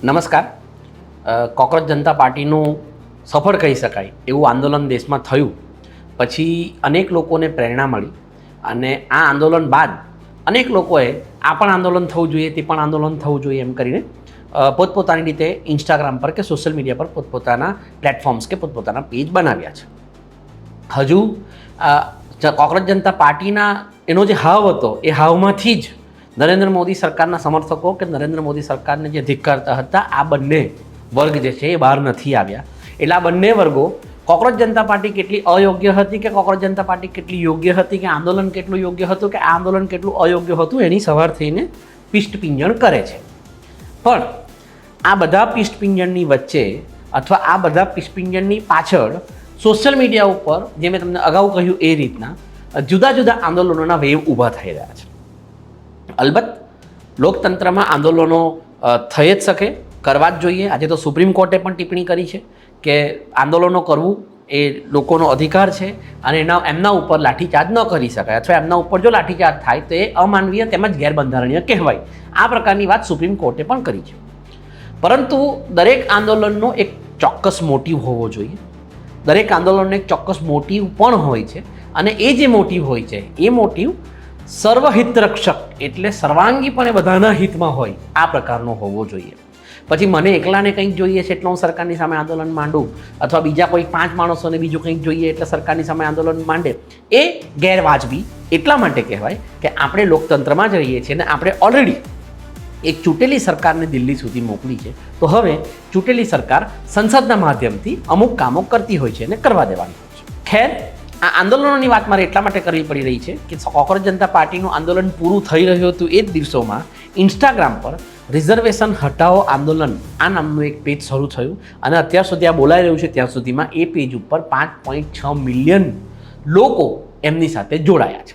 નમસ્કાર. કોકરોચ જનતા પાર્ટીનું સફળ કહી શકાય એવું આંદોલન દેશમાં થયું પછી અનેક લોકોને પ્રેરણા મળી અને આ આંદોલન બાદ અનેક લોકોએ આ પણ આંદોલન થવું જોઈએ તે પણ આંદોલન થવું જોઈએ એમ કરીને પોતપોતાની રીતે ઇન્સ્ટાગ્રામ પર કે સોશિયલ મીડિયા પર પોતપોતાના પ્લેટફોર્મ્સ કે પોતપોતાના પેજ બનાવ્યા છે. હજુ કોકરોચ જનતા પાર્ટીના એનો જે હાવ હતો એ હાવમાંથી જ નરેન્દ્ર મોદી સરકારના સમર્થકો કે નરેન્દ્ર મોદી સરકારને જે ધિક્કારતા હતા આ બંને વર્ગ જે છે એ બહાર નથી આવ્યા. એટલે આ બંને વર્ગો કોકરોચ જનતા પાર્ટી કેટલી અયોગ્ય હતી કે કોકરોચ જનતા પાર્ટી કેટલી યોગ્ય હતી કે આંદોલન કેટલું યોગ્ય હતું કે આ આંદોલન કેટલું અયોગ્ય હતું એની સવાર થઈને પિષ્ટપિંજણ કરે છે. પણ આ બધા પિષ્ટપિંજણની વચ્ચે અથવા આ બધા પિષ્ટપિંજણની પાછળ સોશિયલ મીડિયા ઉપર જે મેં તમને અગાઉ કહ્યું એ રીતના જુદા જુદા આંદોલનોના વેવ ઊભા થઈ રહ્યા છે. અલબત્ત લોકતંત્રમાં આંદોલનો થઈ જ શકે, કરવા જ જોઈએ. આજે તો સુપ્રીમ કોર્ટે પણ ટિપ્પણી કરી છે કે આંદોલનો કરવું એ લોકોનો અધિકાર છે અને એમના ઉપર લાઠીચાર્જ ન કરી શકાય અથવા એમના ઉપર જો લાઠીચાર્જ થાય તો એ અમાનવીય તેમજ ગેરબંધારણીય કહેવાય. આ પ્રકારની વાત સુપ્રીમ કોર્ટે પણ કરી છે. પરંતુ દરેક આંદોલનનો એક ચોક્કસ મોટિવ હોવો જોઈએ. દરેક આંદોલનનો એક ચોક્કસ મોટિવ પણ હોય છે અને એ જે મોટિવ હોય છે એ મોટિવ સર્વહિતરક્ષક એટલે સર્વાંગીપણે બધાના હિતમાં હોય આ પ્રકારનો હોવો જોઈએ. પછી મને એકલાને કંઈક જોઈએ છે એટલે હું સરકારની સામે આંદોલન માંડું અથવા બીજા કોઈ 5 માણસોને બીજું કંઈક જોઈએ એટલે સરકારની સામે આંદોલન માંડે એ ગેરવાજબી એટલા માટે કહેવાય કે આપણે લોકતંત્રમાં જ રહીએ છીએ અને આપણે ઓલરેડી એક ચૂંટેલી સરકારને દિલ્હી સુધી મોકલી છે. તો હવે ચૂંટેલી સરકાર સંસદના માધ્યમથી અમુક કામો કરતી હોય છે અને કરવા દેવાની હોય છે. ખેર, આ આંદોલનોની વાત મારે એટલા માટે કરવી પડી રહી છે કે કોકરોચ જનતા પાર્ટીનું આંદોલન પૂરું થઈ રહ્યું હતું એ જ દિવસોમાં ઇન્સ્ટાગ્રામ પર રિઝર્વેશન હટાવો આંદોલન આ નામનું એક પેજ શરૂ થયું અને અત્યાર સુધી આ બોલાઈ રહ્યું છે ત્યાં સુધીમાં એ પેજ ઉપર 5.6 મિલિયન લોકો એમની સાથે જોડાયા છે.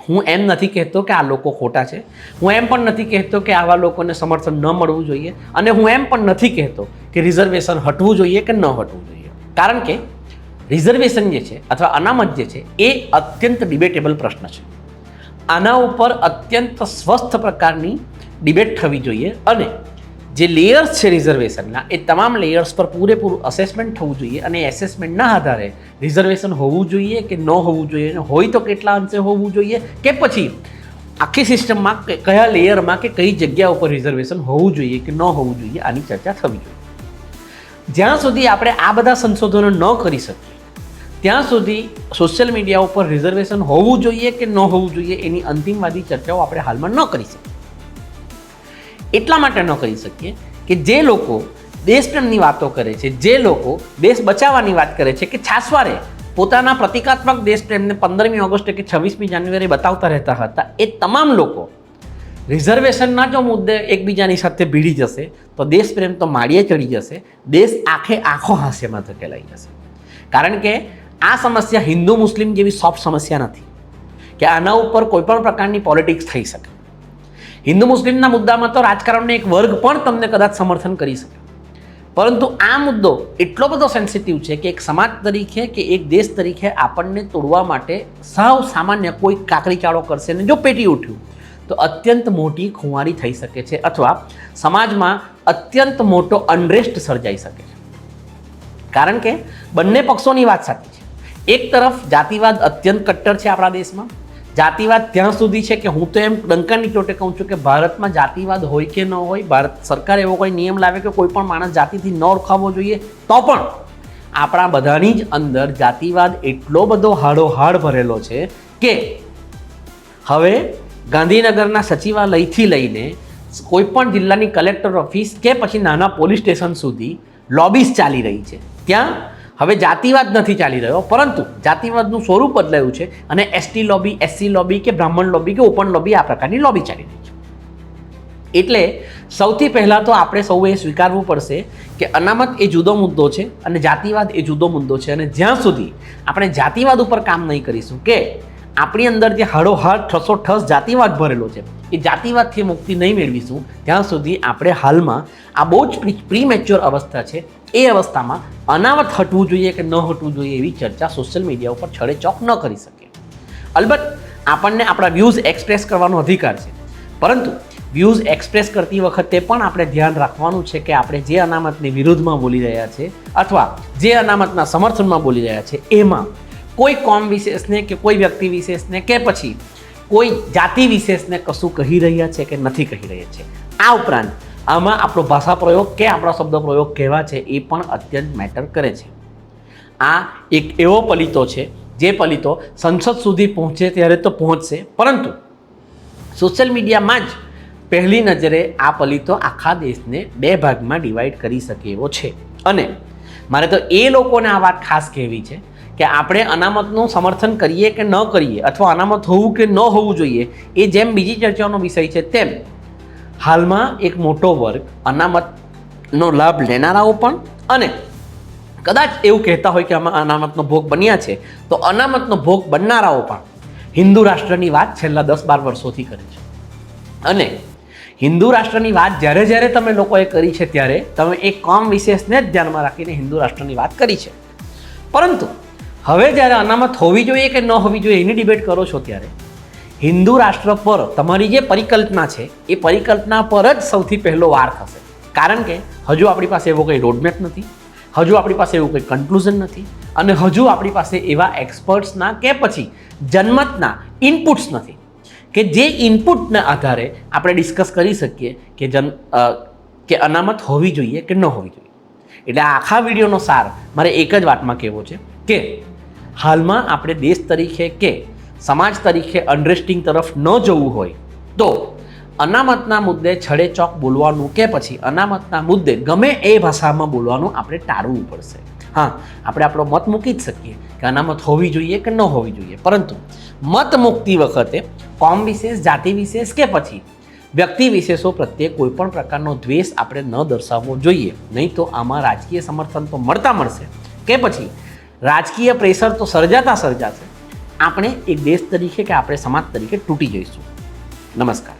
હું એમ નથી કહેતો કે આ લોકો ખોટા છે, હું એમ પણ નથી કહેતો કે આવા લોકોને સમર્થન ન મળવું જોઈએ અને હું એમ પણ નથી કહેતો કે રિઝર્વેશન હટવું જોઈએ કે ન હટવું જોઈએ. કારણ કે રિઝર્વેશન જે છે અથવા અનામત જે છે એ અત્યંત ડિબેટેબલ પ્રશ્ન છે. આના ઉપર અત્યંત સ્વસ્થ પ્રકારની ડિબેટ થવી જોઈએ અને જે લેયર્સ છે રિઝર્વેશનના એ તમામ લેયર્સ પર પૂરેપૂરું અસેસમેન્ટ થવું જોઈએ અને એસેસમેન્ટના આધારે રિઝર્વેશન હોવું જોઈએ કે ન હોવું જોઈએ અને હોય તો કેટલા અંશે હોવું જોઈએ કે પછી આખી સિસ્ટમમાં કયા લેયરમાં કે કઈ જગ્યા ઉપર રિઝર્વેશન હોવું જોઈએ કે ન હોવું જોઈએ આની ચર્ચા થવી જોઈએ. જ્યાં સુધી આપણે આ બધા સંશોધનો ન કરી શકીએ ત્યાં સુધી સોશિયલ મીડિયા ઉપર રિઝર્વેશન હોવું જોઈએ કે ન હોવું જોઈએ એની અંતિમવાદી ચર્ચાઓ આપણે હાલમાં ન કરી શકીએ. એટલા માટે ન કરી શકીએ કે જે લોકો દેશપ્રેમની વાતો કરે છે, જે લોકો દેશ બચાવવાની વાત કરે છે કે છાસવારે પોતાના પ્રતિકાત્મક દેશપ્રેમને 15મી ઓગસ્ટે કે 26મી જાન્યુઆરી બતાવતા રહેતા હતા એ તમામ લોકો રિઝર્વેશનના જો મુદ્દે એકબીજાની સાથે ભીડી જશે તો દેશપ્રેમ તો માળીએ ચડી જશે, દેશ આખો હાસ્યમાં ધકેલાઈ જશે. કારણ કે આ સમસ્યા હિન્દુ મુસ્લિમ જેવી સોફ્ટ સમસ્યા નથી કે આના ઉપર કોઈ પણ પ્રકારની પોલિટિક્સ થઈ શકે. હિન્દુ મુસ્લિમના મુદ્દામાં તો રાજકારણનો એક વર્ગ પણ તમને કદાચ સમર્થન કરી શકે, પરંતુ આ મુદ્દો એટલો બધો સેન્સિટિવ છે કે એક સમાજ તરીકે કે એક દેશ તરીકે આપણને તોડવા માટે સાવ સામાન્ય કોઈ કાકરી ચાળો કરશે ને જો પેટી ઉઠ્યું તો અત્યંત મોટી ખુંવારી થઈ શકે છે અથવા સમાજમાં અત્યંત મોટો અનરેસ્ટ સર્જાઈ શકે છે. કારણ કે બંને પક્ષોની વાત સાચી છે. એક તરફ જાતિવાદ અત્યંત કટ્ટર છે આપણા દેશમાં. જાતિવાદ ત્યાં સુધી છે કે હું તો એમ ડંકાની ચોટે કહું છું કે ભારતમાં જાતિવાદ હોય કે ન હોય, ભારત સરકાર એવો કોઈ નિયમ લાવે કે કોઈ પણ માણસ જાતિથી ન ઓળખાવો જોઈએ તો પણ આપણા બધાની જ અંદર જાતિવાદ એટલો બધો હાડોહાડ ભરેલો છે કે હવે ગાંધીનગરના સચિવાલયથી લઈને કોઈ પણ જિલ્લાની કલેક્ટર ઓફિસ કે પછી નાના પોલીસ સ્ટેશન સુધી લોબીસ ચાલી રહી છે. ત્યાં હવે જાતિવાદ નથી ચાલી રહ્યો પરંતુ જાતિવાદનું સ્વરૂપ બદલાયું છે અને એસટી લોબી, એસસી લોબી કે બ્રાહ્મણ લોબી કે ઓપન લોબી આ પ્રકારની લોબી ચાલી રહી છે. એટલે સૌથી પહેલાં તો આપણે સૌએ સ્વીકારવું પડશે કે અનામત એ જુદો મુદ્દો છે અને જાતિવાદ એ જુદો મુદ્દો છે અને જ્યાં સુધી આપણે જાતિવાદ ઉપર કામ નહીં કરીશું કે આપણી અંદર જે હાડોહાડ ઠસોઠસ જાતિવાદ ભરેલો છે એ જાતિવાદથી મુક્તિ નહીં મેળવીશું ત્યાં સુધી આપણે હાલમાં આ બહુ જ પ્રીમેચ્યોર અવસ્થા છે એ અવસ્થામાં અનામત હટવું જોઈએ કે ન હટવું જોઈએ એવી ચર્ચા સોશિયલ મીડિયા ઉપર છડેચોક ન કરી શકે. અલબત્ત આપણને આપણા વ્યૂઝ એક્સપ્રેસ કરવાનો અધિકાર છે પરંતુ વ્યૂઝ એક્સપ્રેસ કરતી વખતે પણ આપણે ધ્યાન રાખવાનું છે કે આપણે જે અનામતની વિરુદ્ધમાં બોલી રહ્યા છે અથવા જે અનામતના સમર્થનમાં બોલી રહ્યા છે એમાં કોઈ કોમ વિશેષને કે કોઈ વ્યક્તિ વિશેષને કે પછી કોઈ જાતિ વિશેષને કશું કહી રહ્યા છે કે નથી કહી રહ્યા છે. આ ઉપરાંત આમાં આપણો ભાષા પ્રયોગ કે આપણા શબ્દ પ્રયોગ કેવા છે એ પણ અત્યંત મેટર કરે છે. આ એક એવો પલિતો છે જે પલિતો સંસદ સુધી પહોંચે ત્યારે તો પહોંચશે, પરંતુ સોશિયલ મીડિયામાં જ પહેલી નજરે આ પલિતો આખા દેશને 2 ભાગમાં ડિવાઈડ કરી શકે એવો છે. અને મારે તો એ લોકોને આ વાત ખાસ કહેવી છે કે આપણે અનામતનું સમર્થન કરીએ કે ન કરીએ અથવા અનામત હોવું કે ન હોવું જોઈએ, એ જેમ બીજી ચર્ચાનો વિષય છે તેમ હાલમાં એક મોટો વર્ગ અનામતનો લાભ લેનારાઓ પણ અને કદાચ એવું કહેતા હોય કે આમાં અનામતનો ભોગ બન્યા છે તો અનામતનો ભોગ બનનારાઓ પણ હિન્દુ રાષ્ટ્રની વાત છેલ્લા 10-12 વર્ષોથી કરે છે. અને હિન્દુ રાષ્ટ્રની વાત જ્યારે જ્યારે તમે લોકોએ કરી છે ત્યારે તમે એક કોમ વિશેષને જ ધ્યાનમાં રાખીને હિન્દુ રાષ્ટ્રની વાત કરી છે. પરંતુ હવે જ્યારે અનામત હોવી જોઈએ કે ન હોવી જોઈએ એની ડિબેટ કરો છો ત્યારે હિન્દુ રાષ્ટ્ર પર તમારી જે પરિકલ્પના છે એ પરિકલ્પના પર જ સૌથી પહેલો વાર થશે. કારણ કે હજુ આપણી પાસે એવો કંઈ રોડમેપ નથી, હજુ આપણી પાસે એવું કંઈ કન્ક્લુઝન નથી અને હજુ આપણી પાસે એવા એક્સપર્ટ્સના કે પછી જનમતના ઇનપુટ્સ નથી કે જે ઇનપુટના આધારે આપણે ડિસ્કસ કરી શકીએ કે અનામત હોવી જોઈએ કે ન હોવી જોઈએ. એટલે આખા વિડીયોનો સાર મારે એક જ વાતમાં કહેવો છે કે હાલમાં આપણે દેશ તરીકે કે સમાજ તરીકે અનરેસ્ટિંગ તરફ ન જવું હોય તો અનામતના મુદ્દે છડેચોક બોલવાનું કે પછી અનામતના મુદ્દે ગમે એ ભાષામાં બોલવાનું આપણે ટાળવું પડશે. હા, આપણે આપણો મત મૂકી જ શકીએ કે અનામત હોવી જોઈએ કે ન હોવી જોઈએ, પરંતુ મત મૂકતી વખતે કોમ વિશેષ, જાતિ વિશેષ કે પછી વ્યક્તિ વિશેષો પ્રત્યે કોઈ પણ પ્રકારનો દ્વેષ આપણે ન દર્શાવવો જોઈએ. નહીં તો આમાં રાજકીય સમર્થન તો મળશે કે પછી રાજકીય પ્રેશર તો સર્જાશે. આપણે એક દેશ તરીકે કે આપણે સમાજ તરીકે તૂટી જઈશું. નમસ્કાર.